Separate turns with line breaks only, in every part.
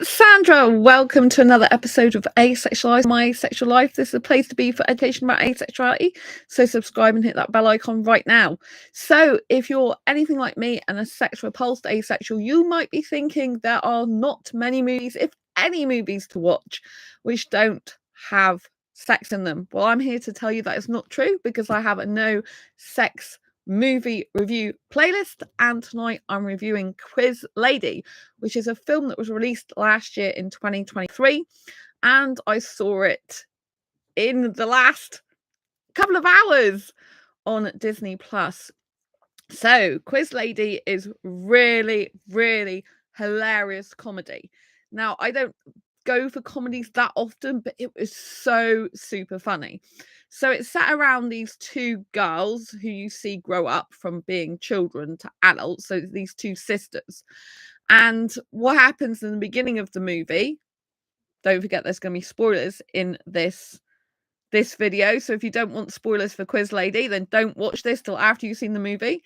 it's Sandra. Welcome to another episode of Asexualise, my sexual life. This is a place to be for education about asexuality. So subscribe and hit that bell icon right now. So if you're anything like me and a sexual repulsed asexual, you might be thinking there are not many movies, if any movies to watch, which don't have sex in them. Well, I'm here to tell you that is not true because I have a no sex movie review playlist, and tonight I'm reviewing Quiz Lady, which is a film that was released last year in 2023, and I saw it in the last couple of hours on Disney Plus. So Quiz Lady is really hilarious comedy. Now, I don't go for comedies that often, but it was so super funny. So it's set around these two girls who you see grow up from being children to adults. So these two sisters. And what happens in the beginning of the movie, don't forget there's going to be spoilers in this video. So if you don't want spoilers for Quiz Lady, then don't watch this till after you've seen the movie.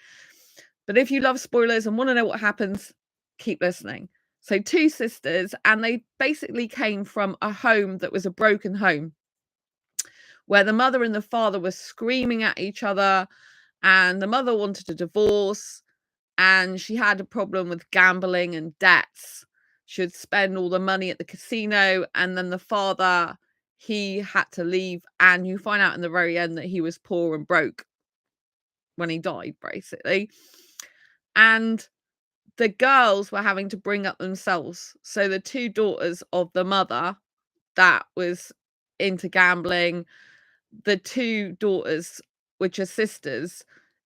But if you love spoilers and want to know what happens, keep listening. So two sisters, and they basically came from a home that was a broken home, where the mother and the father were screaming at each other, and the mother wanted a divorce, and she had a problem with gambling and debts. She would spend all the money at the casino, and then the father, he had to leave, and you find out in the very end that he was poor and broke when he died, basically. And the girls were having to bring up themselves. So the two daughters of the mother that was into gambling, the two daughters, which are sisters,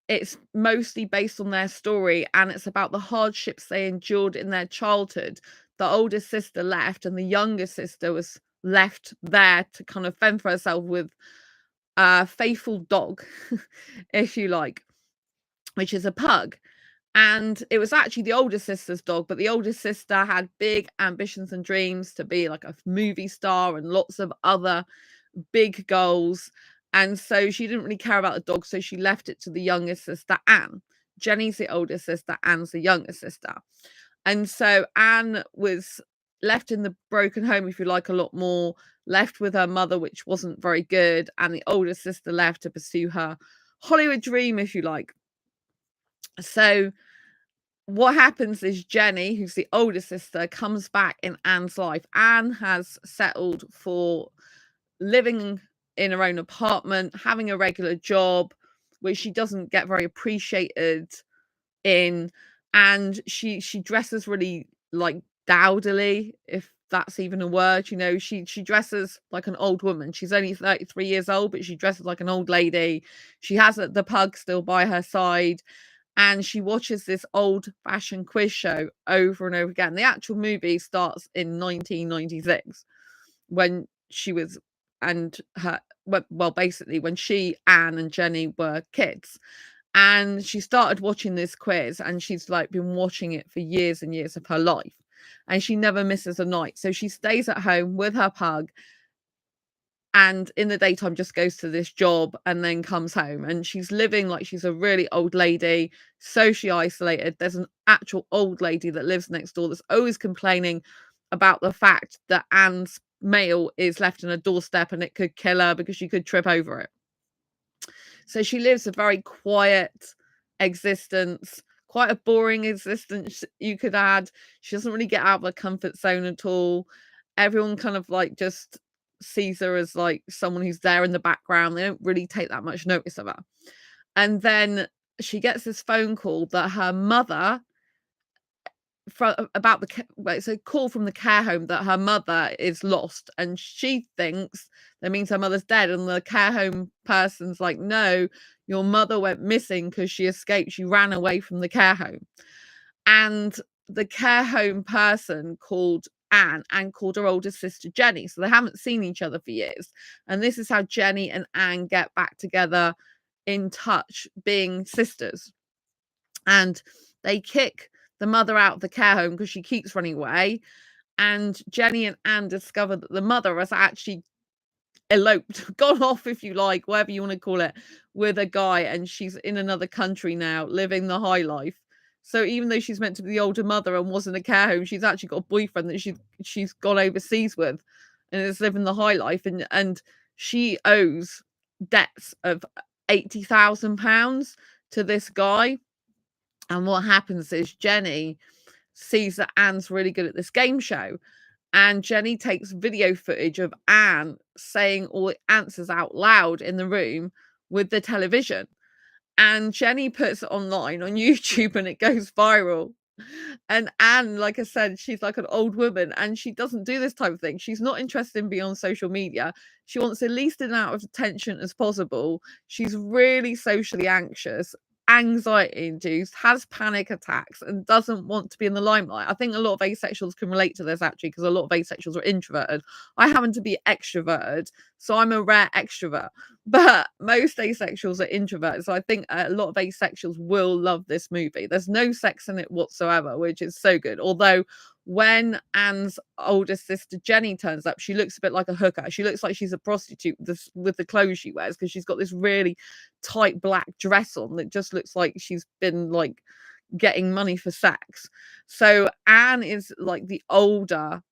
it's mostly based on their story, and it's about the hardships they endured in their childhood. The older sister left, and the younger sister was left there to kind of fend for herself with a faithful dog, if you like, which is a pug. And it was actually the older sister's dog, but the older sister had big ambitions and dreams to be like a movie star and lots of other big goals. And so she didn't really care about the dog, so she left it to the younger sister, Anne. Jenny's the older sister, Anne's the younger sister. And so Anne was left in the broken home, if you like, a lot more, left with her mother, which wasn't very good. And the older sister left to pursue her Hollywood dream, if you like. So what happens is Jenny, who's the older sister, comes back in Anne's life. Anne has settled for living in her own apartment, having a regular job, which she doesn't get very appreciated in, and she dresses really like dowdily, if that's even a word. You know, she dresses like an old woman. She's only 33 years old, but she dresses like an old lady. She has the pug still by her side, and she watches this old-fashioned quiz show over and over again. The actual movie starts in 1996 when she was, and her, well, basically when she, Anne, and Jenny were kids. And she started watching this quiz, and she's like been watching it for years and years of her life, and she never misses a night. So she stays at home with her pug, and in the daytime just goes to this job and then comes home, and she's living like she's a really old lady, socially isolated. There's an actual old lady that lives next door that's always complaining about the fact that Anne's mail is left on a doorstep and it could kill her because she could trip over it. So she lives a very quiet existence, quite a boring existence, you could add. She doesn't really get out of her comfort zone at all. Everyone kind of like just sees her as like someone who's there in the background. They don't really take that much notice of her. And then she gets this phone call that her mother, about it's a call from the care home that her mother is lost, and she thinks that means her mother's dead, and the care home person's like, no, your mother went missing because she escaped, she ran away from the care home. And the care home person called Anne and called her older sister Jenny, so they haven't seen each other for years, and this is how Jenny and Anne get back together, in touch, being sisters. And they kick the mother out of the care home because she keeps running away. And Jenny and Anne discover that the mother has actually eloped, gone off, if you like, whatever you want to call it, with a guy. And she's in another country now, living the high life, So even though she's meant to be the older mother and was in a care home, she's actually got a boyfriend that she's gone overseas with and is living the high life, and she owes debts of £80,000 to this guy. And what happens is Jenny sees that Anne's really good at this game show, and Jenny takes video footage of Anne saying all the answers out loud in the room with the television. And Jenny puts it online on YouTube and it goes viral. And Anne, like I said, she's like an old woman and she doesn't do this type of thing. She's not interested in being on social media. She wants the least amount of attention as possible. She's really socially anxious, anxiety induced, has panic attacks, and doesn't want to be in the limelight. I think a lot of asexuals can relate to this actually, because a lot of asexuals are introverted. I happen to be extroverted, so I'm a rare extrovert, but most asexuals are introverted. So I think a lot of asexuals will love this movie. There's no sex in it whatsoever, which is so good. Although when Anne's older sister Jenny turns up, she looks a bit like a hooker. She looks like she's a prostitute with the clothes she wears, because she's got this really tight black dress on that just looks like she's been like getting money for sex. So Anne is like the older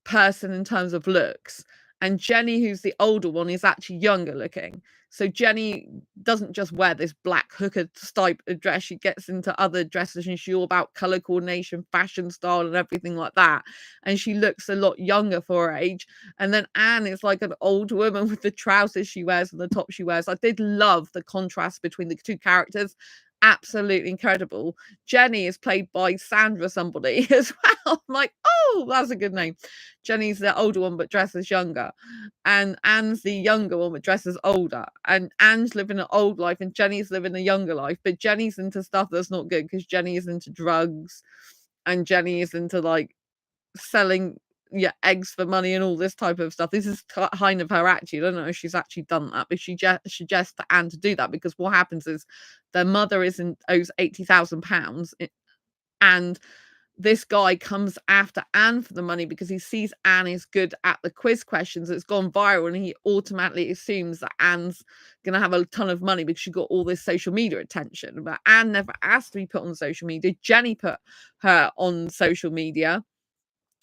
person in terms of looks, and Jenny, who's the older one, is actually younger looking. So Jenny doesn't just wear this black hooker type of dress. She gets into other dresses and she's all about color coordination, fashion style, and everything like that. And she looks a lot younger for her age. And then Anne is like an old woman with the trousers she wears and the top she wears. I did love the contrast between the two characters. Absolutely incredible. Jenny is played by Sandra somebody as well. I'm like, oh, that's a good name. Jenny's the older one but dresses younger, and Anne's the younger one but dresses older, and Anne's living an old life and Jenny's living a younger life, but Jenny's into stuff that's not good, because Jenny is into drugs and Jenny is into like selling eggs for money and all this type of stuff. This is kind of her attitude. I don't know if she's actually done that, but she suggests to Anne to do that, because what happens is their mother owes £80,000, and this guy comes after Anne for the money because he sees Anne is good at the quiz questions. It's gone viral and he automatically assumes that Anne's going to have a ton of money because she got all this social media attention. But Anne never asked to be put on social media. Jenny put her on social media.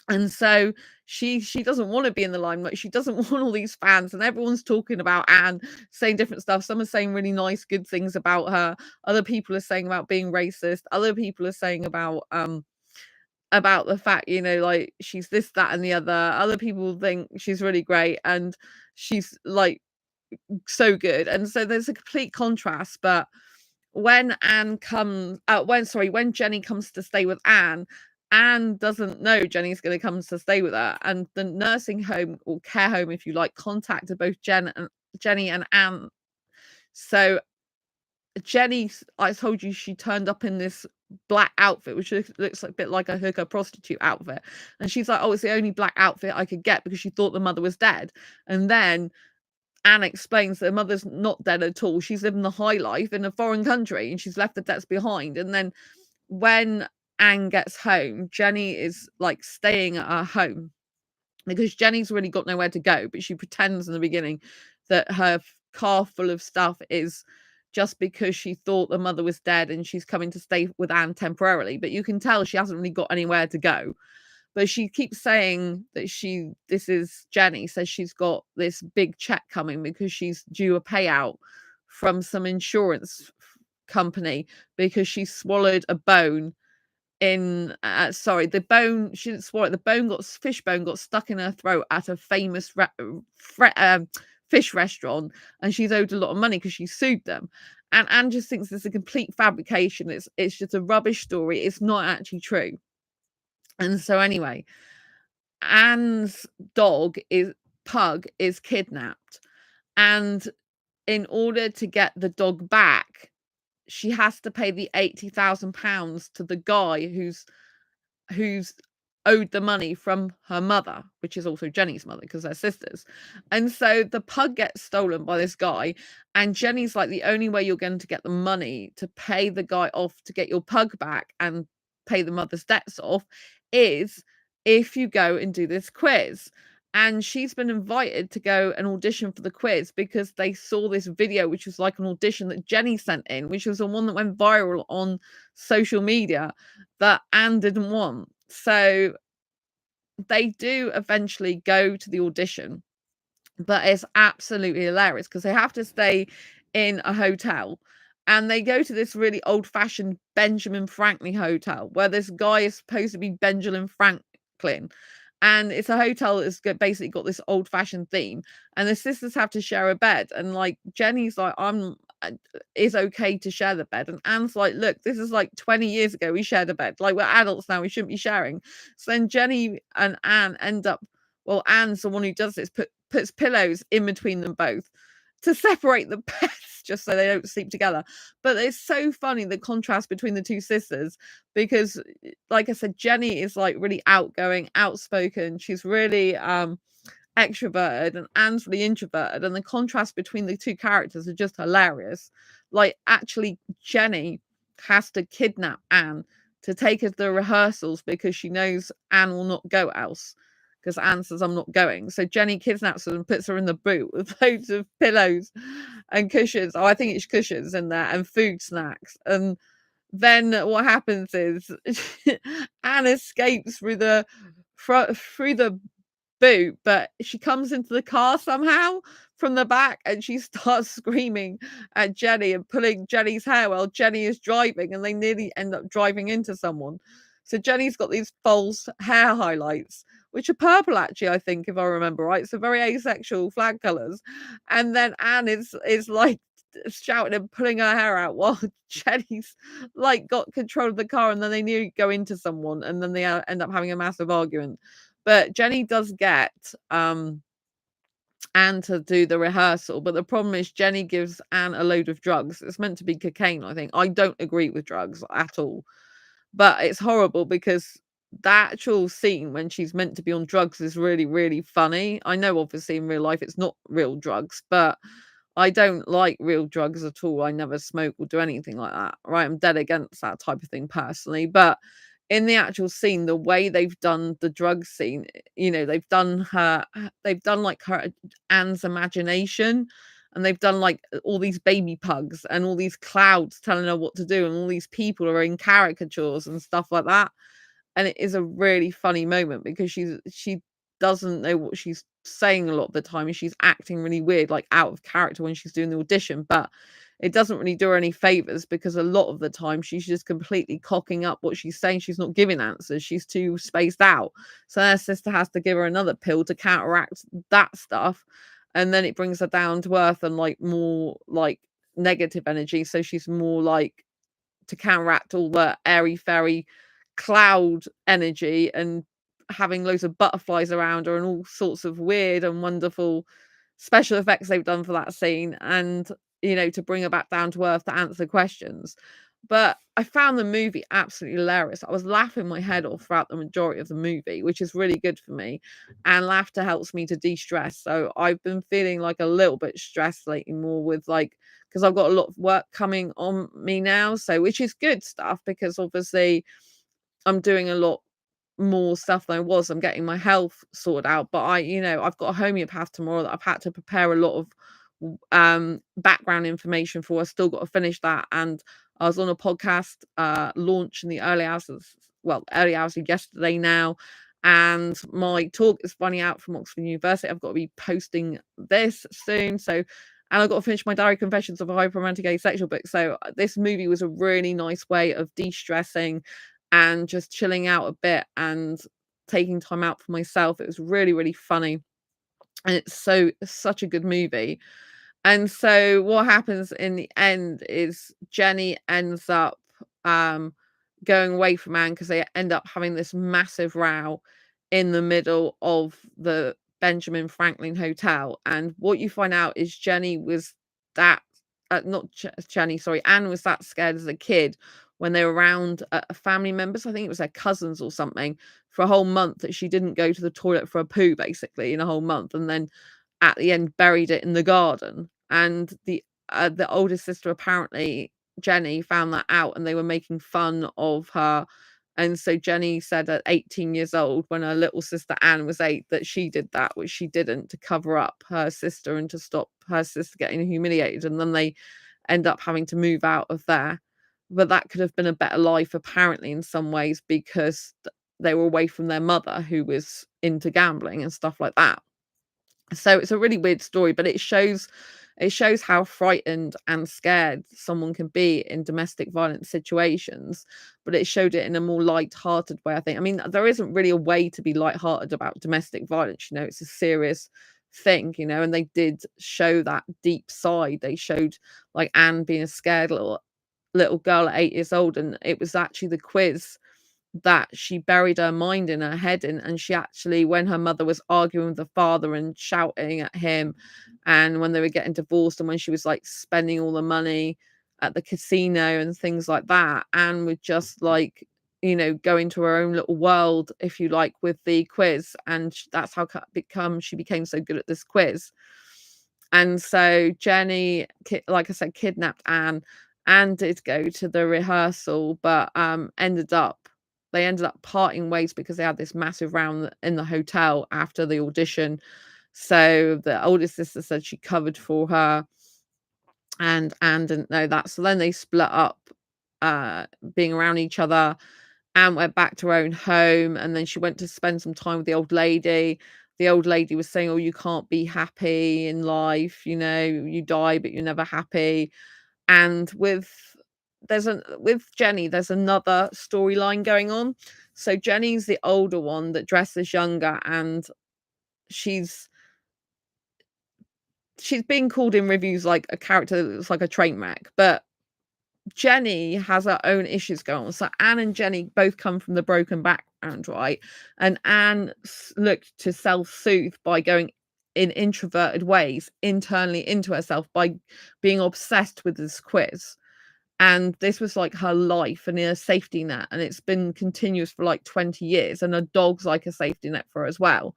And so she doesn't want to be in the limelight. She doesn't want all these fans, and everyone's talking about Anne, saying different stuff. Some are saying really nice, good things about her. Other people are saying about being racist. Other people are saying about the fact, like she's this, that, and the other. Other people think she's really great and she's like so good. And so there's a complete contrast. But when when Jenny comes to stay with Anne doesn't know Jenny's going to come to stay with her. And the nursing home, or care home, if you like, contacted both Jenny and Anne. So Jenny, I told you, she turned up in this black outfit, which looks like a bit like a hooker prostitute outfit. And she's like, oh, it's the only black outfit I could get, because she thought the mother was dead. And then Anne explains that her mother's not dead at all. She's living the high life in a foreign country and she's left the debts behind. And then when Anne gets home, Jenny is like staying at her home, because Jenny's really got nowhere to go, but she pretends in the beginning that her car full of stuff is just because she thought the mother was dead and she's coming to stay with Anne temporarily. But you can tell she hasn't really got anywhere to go. But she keeps saying that Jenny says she's got this big check coming because she's due a payout from some insurance company because she swallowed a bone in the bone, she didn't swallow it, the fish bone got stuck in her throat at a famous fish restaurant, and she's owed a lot of money because she sued them. And Anne just thinks it's a complete fabrication. It's just a rubbish story. It's not actually true. And so anyway, Anne's pug is kidnapped, and in order to get the dog back, she has to pay the £80,000 to the guy who's owed the money from her mother, which is also Jenny's mother because they're sisters. And so the pug gets stolen by this guy, and Jenny's like, the only way you're going to get the money to pay the guy off to get your pug back and pay the mother's debts off is if you go and do this quiz. and she's been invited to go and audition for the quiz because they saw this video, which was like an audition that Jenny sent in, which was the one that went viral on social media that Anne didn't want. So they do eventually go to the audition, but it's absolutely hilarious because they have to stay in a hotel, and they go to this really old-fashioned Benjamin Franklin hotel where this guy is supposed to be Benjamin Franklin, and it's a hotel that's basically got this old-fashioned theme, and the sisters have to share a bed, and like Jenny's like, I'm is okay to share the bed, and Anne's like, look, this is like 20 years ago we shared a bed, like we're adults now, we shouldn't be sharing. So then Jenny and Anne end up, well, Anne's the one who does this, puts pillows in between them both to separate the beds just so they don't sleep together. But it's so funny, the contrast between the two sisters, because like I said, Jenny is like really outgoing, outspoken, she's really extroverted, and Anne's really introverted, and the contrast between the two characters are just hilarious. Like, actually, Jenny has to kidnap Anne to take her to the rehearsals because she knows Anne will not go else, because Anne says, I'm not going. So Jenny kidnaps her and puts her in the boot with loads of pillows and cushions. Oh, I think it's cushions in there, and food snacks. And then what happens is Anne escapes through the boot, but she comes into the car somehow from the back, and she starts screaming at Jenny and pulling Jenny's hair while Jenny is driving, and they nearly end up driving into someone. So Jenny's got these false hair highlights, which are purple, actually, I think, if I remember right. So very asexual flag colours. And then Anne is like shouting and pulling her hair out while Jenny's like got control of the car, and then they nearly go into someone, and then they end up having a massive argument. But Jenny does get Anne to do the rehearsal, but the problem is Jenny gives Anne a load of drugs. It's meant to be cocaine, I think. I don't agree with drugs at all, but it's horrible because the actual scene when she's meant to be on drugs is really, really funny. I know obviously in real life it's not real drugs, but I don't like real drugs at all. I never smoke or do anything like that, right? I'm dead against that type of thing personally. But in the actual scene, the way they've done the drug scene, they've done like her Anne's imagination, and they've done like all these baby pugs and all these clouds telling her what to do, and all these people are in caricatures and stuff like that. And it is a really funny moment because she doesn't know what she's saying a lot of the time, and she's acting really weird, like out of character when she's doing the audition. But it doesn't really do her any favors because a lot of the time she's just completely cocking up what she's saying. She's not giving answers. She's too spaced out. So her sister has to give her another pill to counteract that stuff. And then it brings her down to earth and like more like negative energy. So she's more like to counteract all the airy fairy cloud energy and having loads of butterflies around her and all sorts of weird and wonderful special effects they've done for that scene, and to bring her back down to earth to answer questions. But I found the movie absolutely hilarious. I was laughing my head off throughout the majority of the movie, which is really good for me, and laughter helps me to de-stress. So I've been feeling like a little bit stressed lately, more with like, because I've got a lot of work coming on me now, so which is good stuff because obviously I'm doing a lot more stuff than I was. I'm getting my health sorted out, but I've got a homeopath tomorrow that I've had to prepare a lot of background information for. I still got to finish that, and I was on a podcast launch in the early hours of yesterday now, and my talk is running out from Oxford University. I've got to be posting this soon, so. And I've got to finish my diary confessions of a hyper-romantic asexual book. So this movie was a really nice way of de-stressing and just chilling out a bit and taking time out for myself. It was really, really funny. And it's such a good movie. And so what happens in the end is Jenny ends up going away from Anne because they end up having this massive row in the middle of the Benjamin Franklin Hotel. And what you find out is Jenny was that not Jenny, sorry, Anne was that scared as a kid when they were around family members. I think it was their cousins or something, for a whole month, that she didn't go to the toilet for a poo basically in a whole month, and then at the end buried it in the garden. And the oldest sister, apparently Jenny, found that out, and they were making fun of her And so Jenny said at 18 years old, when her little sister Anne was 8, that she did that, which she didn't, to cover up her sister and to stop her sister getting humiliated. And then they end up having to move out of there. But that could have been a better life, apparently, in some ways, because they were away from their mother, who was into gambling and stuff like that. So it's a really weird story, but it shows how frightened and scared someone can be in domestic violence situations. But it showed it in a more light-hearted way, I think. I mean, there isn't really a way to be light-hearted about domestic violence. It's a serious thing, and they did show that deep side. They showed like Anne being a scared little girl at 8 years old, and it was actually the quiz that she buried her mind in her head in. And she actually, when her mother was arguing with the father and shouting at him, and when they were getting divorced, and when she was like spending all the money at the casino and things like that, Anne would just like go into her own little world, if you like, with the quiz. And that's how she became so good at this quiz. And so Jenny, like I said, kidnapped Anne. Anne did go to the rehearsal, but they ended up parting ways because they had this massive round in the hotel after the audition. So the oldest sister said she covered for her, and Anne didn't know that. So then they split up, being around each other. Anne went back to her own home, and then she went to spend some time with the old lady. The old lady was saying, "Oh, you can't be happy in life. You die, but you're never happy." And with Jenny, there's another storyline going on. So Jenny's the older one that dresses younger, and she's being called in reviews like a character that's like a train wreck. But Jenny has her own issues going on. So Anne and Jenny both come from the broken background, right? And Anne looked to self-soothe by going in introverted ways internally into herself by being obsessed with this quiz. And this was like her life and a safety net, and it's been continuous for like 20 years, and a dog's like a safety net for her as well.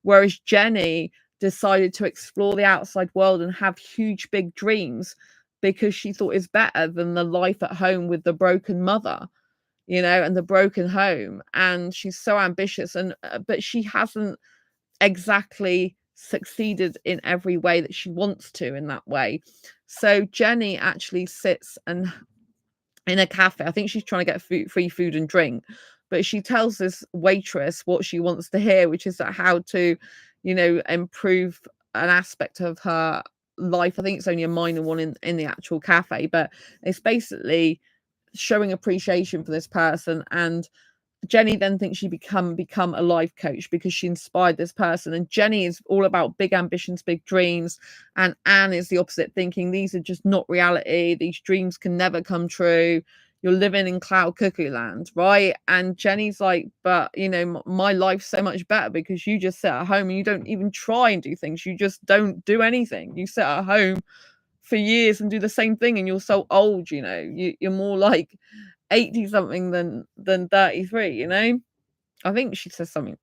Whereas Jenny decided to explore the outside world and have huge big dreams because she thought it's better than the life at home with the broken mother, and the broken home. And she's so ambitious, and but she hasn't exactly succeeded in every way that she wants to in that way. So Jenny actually sits and in a cafe. I think she's trying to get free food and drink, but she tells this waitress what she wants to hear, which is that how to, improve an aspect of her life. I think it's only a minor one in the actual cafe, but it's basically showing appreciation for this person. And Jenny then thinks she become a life coach because she inspired this person. And Jenny is all about big ambitions, big dreams. And Anne is the opposite, thinking these are just not reality. These dreams can never come true. You're living in cloud cuckoo land, right? And Jenny's like, but my life's so much better because you just sit at home and you don't even try and do things. You just don't do anything. You sit at home for years and do the same thing, and you're so old. You're more like 80 something than 33. I think she says something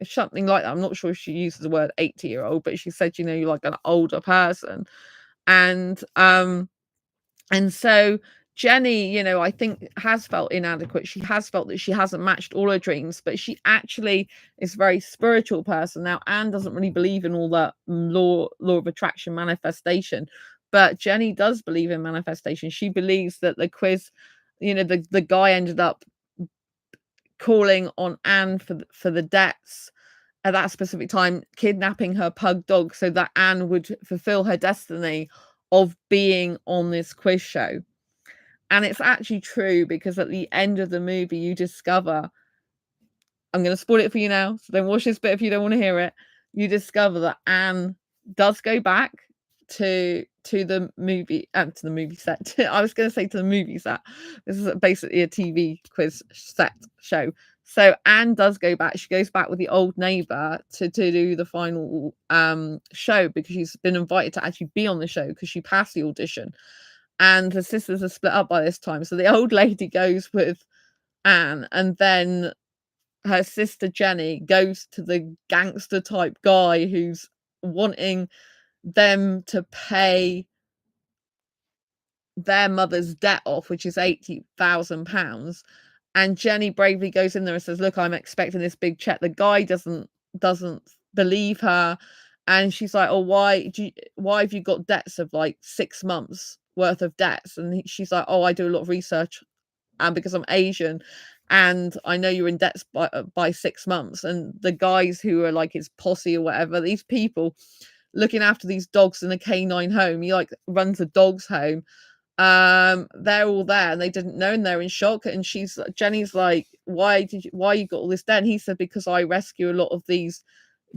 like that. I'm not sure if she uses the word 80-year-old, but she said, you're like an older person. And so Jenny, I think has felt inadequate. She has felt that she hasn't matched all her dreams, but she actually is a very spiritual person. Now, Anne doesn't really believe in all that law of attraction, manifestation, but Jenny does believe in manifestation. She believes that the quiz, the guy ended up calling on Anne for the debts at that specific time, kidnapping her pug dog so that Anne would fulfill her destiny of being on this quiz show. And it's actually true, because at the end of the movie, you discover, I'm going to spoil it for you now, so don't watch this bit if you don't want to hear it. You discover that Anne does go back to the movie set. I was going to say to the movie set. This is basically a TV quiz set show. So Anne does go back. She goes back with the old neighbor to do the final show, because she's been invited to actually be on the show because she passed the audition. And the sisters are split up by this time. So the old lady goes with Anne, and then her sister Jenny goes to the gangster type guy who's wanting them to pay their mother's debt off, which is £80,000. And Jenny bravely goes in there and says, look, I'm expecting this big check. The guy doesn't believe her. And she's like, oh, why have you got debts of like 6 months worth of debts? And she's like, oh, I do a lot of research, and because I'm Asian, and I know you're in debts by 6 months. And the guys who are like his posse or whatever, these people looking after these dogs in a canine home, he like runs a dog's home, they're all there and they didn't know, and they're in shock. And Jenny's like, why you got all this debt? And he said, because I rescue a lot of these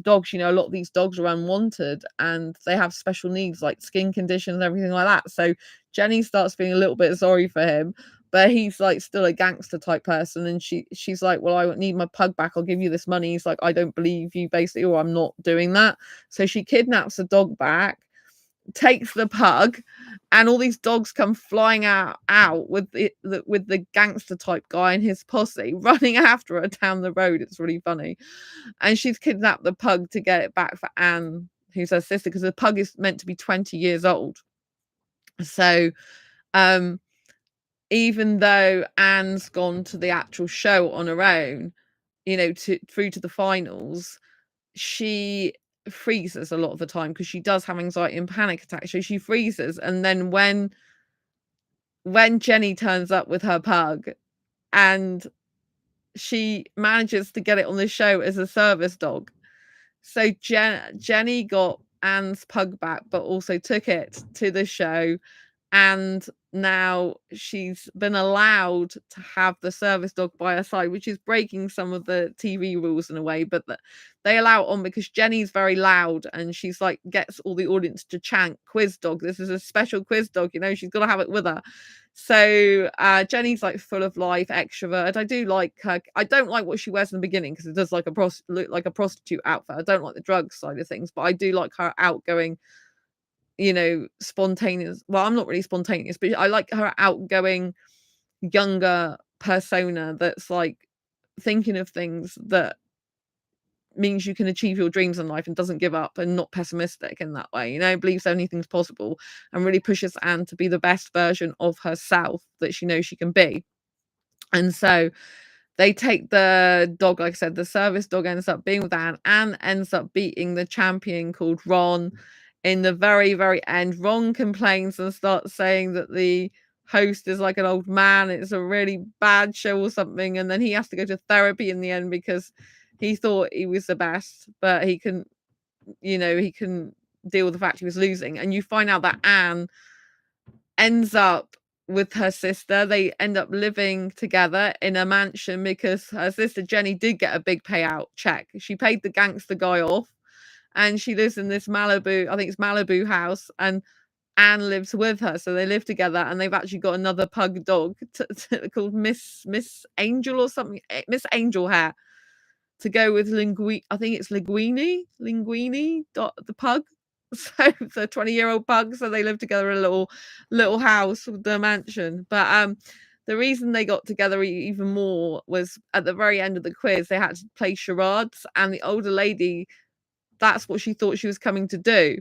dogs. A lot of these dogs are unwanted and they have special needs like skin conditions and everything like that. So Jenny starts being a little bit sorry for him, but he's like still a gangster type person. And she's like, well, I need my pug back, I'll give you this money. He's like, I don't believe you, basically, or I'm not doing that. So she kidnaps the dog back, takes the pug, and all these dogs come flying out with the gangster type guy and his posse running after her down the road. It's really funny. And she's kidnapped the pug to get it back for Anne, who's her sister, because the pug is meant to be 20 years old. So even though Anne's gone to the actual show on her own, through to the finals, she freezes a lot of the time because she does have anxiety and panic attacks. So she freezes, and then when Jenny turns up with her pug, and she manages to get it on the show as a service dog. So Jenny got Anne's pug back, but also took it to the show, and now she's been allowed to have the service dog by her side, which is breaking some of the TV rules in a way, but they allow it on because Jenny's very loud and she's like gets all the audience to chant quiz dog. This is a special quiz dog, she's got to have it with her. So Jenny's like full of life, extrovert. I do like her. I don't like what she wears in the beginning because it does look like a prostitute outfit. I don't like the drug side of things, but I do like her outgoing, spontaneous. Well, I'm not really spontaneous, but I like her outgoing younger persona that's like thinking of things that means you can achieve your dreams in life and doesn't give up and not pessimistic in that way, believes anything's possible and really pushes Anne to be the best version of herself that she knows she can be. And so they take the dog, like I said, the service dog ends up being with Anne. Anne ends up beating the champion called Ron. In the very, very end, Ron complains and starts saying that the host is like an old man. It's a really bad show or something. And then he has to go to therapy in the end because he thought he was the best, but he couldn't deal with the fact he was losing. And you find out that Anne ends up with her sister. They end up living together in a mansion because her sister Jenny did get a big payout check. She paid the gangster guy off, and she lives in this Malibu, I think it's Malibu house, and Anne lives with her. So they live together, and they've actually got another pug dog called Miss Angel or something, Miss Angel Hair, to go with I think it's Linguini, the pug. So it's a 20-year-old pug. So they live together in a little house with the mansion. But the reason they got together even more was at the very end of the quiz, they had to play charades, and the older lady, that's what she thought she was coming to do.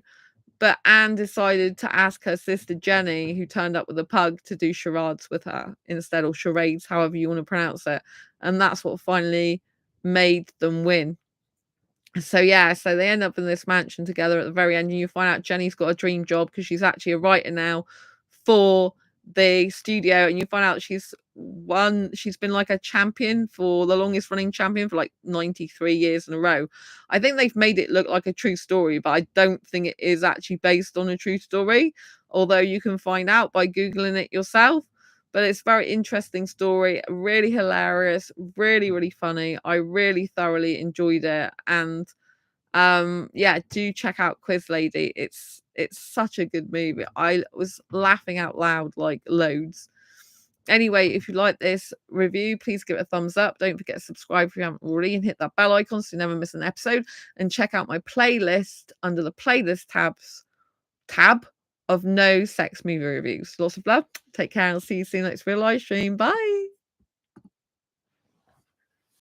But Anne decided to ask her sister Jenny, who turned up with a pug, to do charades with her instead, or charades, however you want to pronounce it. And that's what finally made them win. So they end up in this mansion together at the very end, and you find out Jenny's got a dream job because she's actually a writer now for the studio, and you find out she's been like a champion, for the longest running champion, for like 93 years in a row. I think they've made it look like a true story, but I don't think it is actually based on a true story, although you can find out by googling it yourself. But it's a very interesting story, really hilarious, really, really funny. I really thoroughly enjoyed it. And do check out Quiz Lady. It's such a good movie. I was laughing out loud like loads. Anyway, if you like this review, please give it a thumbs up. Don't forget to subscribe if you haven't already, and hit that bell icon so you never miss an episode. And check out my playlist under the playlist tab of no sex movie reviews. Lots of love. Take care, and I'll see you soon next real live stream. Bye.